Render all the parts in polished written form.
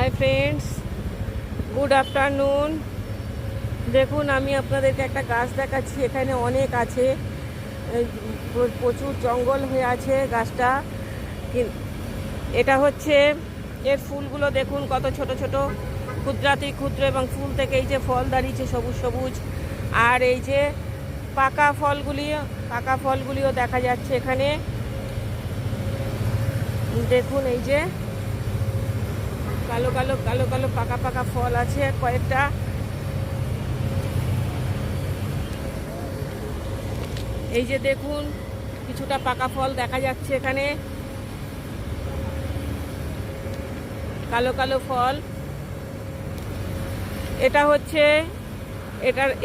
Hi friends, good afternoon. দেখুন, আমি আপনাদেরকে একটা গাছ দেখাচ্ছি। এখানে অনেক আছে, প্রচুর জঙ্গল হয়ে আছে গাছটা। এটা হচ্ছে এর ফুলগুলো দেখুন কত ছোট ছোট, ক্ষুদ্রাতি ক্ষুদ্র, এবং ফুল থেকে এই যে ফল দাঁড়িয়েছে সবুজ সবুজ। আর এই যে পাকা ফলগুলিও দেখা যাচ্ছে এখানে। দেখুন, এই যে কালো কালো কালো কালো পাকা পাকা ফল আছে কয়েকটা। এই যে দেখুন, কিছুটা পাকা ফল দেখা যাচ্ছে এখানে, কালো কালো ফল। এটা হচ্ছে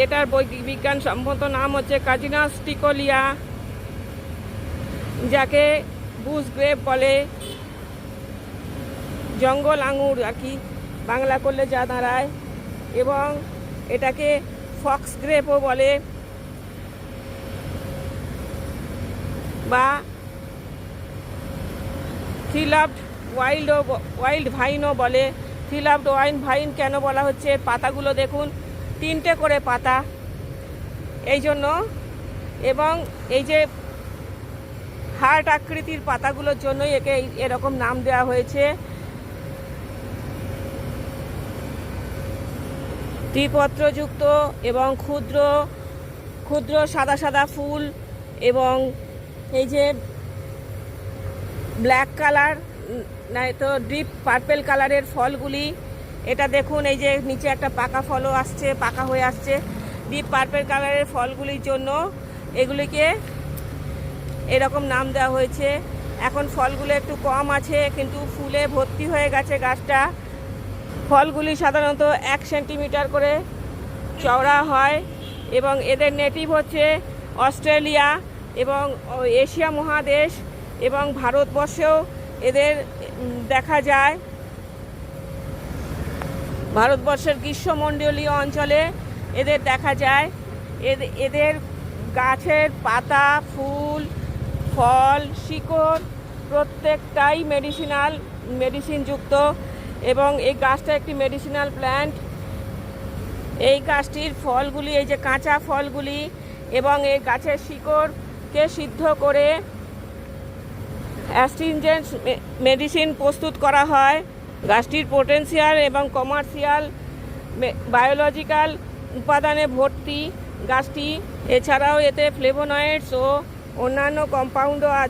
এটার বিজ্ঞানসম্মত নাম হচ্ছে কাজিনাস টিকোলিয়া, যাকে বুশ গ্রেপ বলে, জঙ্গল আঙুর আর কি বাংলা করলে যা দাঁড়ায়। এবং এটাকে ফক্স গ্রেপও বলে, বা থ্রি-লাভড ওয়াইল্ড ভাইনও বলে। থ্রি-লাভড ওয়াইল্ড ভাইন কেন বলা হচ্ছে? পাতাগুলো দেখুন, 3টে করে পাতা, এই জন্য। এবং এই যে হার্ট আকৃতির পাতাগুলোর জন্যই একে এরকম নাম দেওয়া হয়েছে। ত্রিপত্রযুক্ত এবং ক্ষুদ্র ক্ষুদ্র সাদা সাদা ফুল, এবং এই যে ব্ল্যাক কালার না তো ডিপ পার্পেল কালারের ফলগুলি। এটা দেখুন, এই যে নিচে একটা পাকা ফলও আসছে, পাকা হয়ে আসছে। ডিপ পার্পেল কালারের ফলগুলির জন্য এগুলিকে এরকম নাম দেওয়া হয়েছে। এখন ফলগুলো একটু কম আছে, কিন্তু ফুলে ভর্তি হয়ে গেছে গাছটা। ফলগুলি সাধারণত 1 সেন্টিমিটার করে চওড়া হয়, এবং এদের নেটিভ হচ্ছে অস্ট্রেলিয়া এবং এশিয়া মহাদেশ, এবং ভারতবর্ষেও এদের দেখা যায়। ভারতবর্ষের গ্রীষ্মমণ্ডলীয় অঞ্চলে এদের দেখা যায়। এদের গাছের পাতা, ফুল, ফল, শিকড় প্রত্যেকটাই মেডিসিনযুক্ত, এবং এই গাছটা একটি মেডিসিনাল প্ল্যান্ট। এই গাছটির ফলগুলি, এই যে কাঁচা ফলগুলি, এবং এই গাছের শিকড়কে সিদ্ধ করে অ্যাস্ট্রিনজেন্ট মেডিসিন প্রস্তুত করা হয়। গাছটির পোটেনশিয়াল এবং কমার্শিয়াল বায়োলজিক্যাল উপাদানে ভর্তি গাছটি। এছাড়াও এতে ফ্লেভোনয়েডস ও অন্যান্য কম্পাউন্ডও আছে।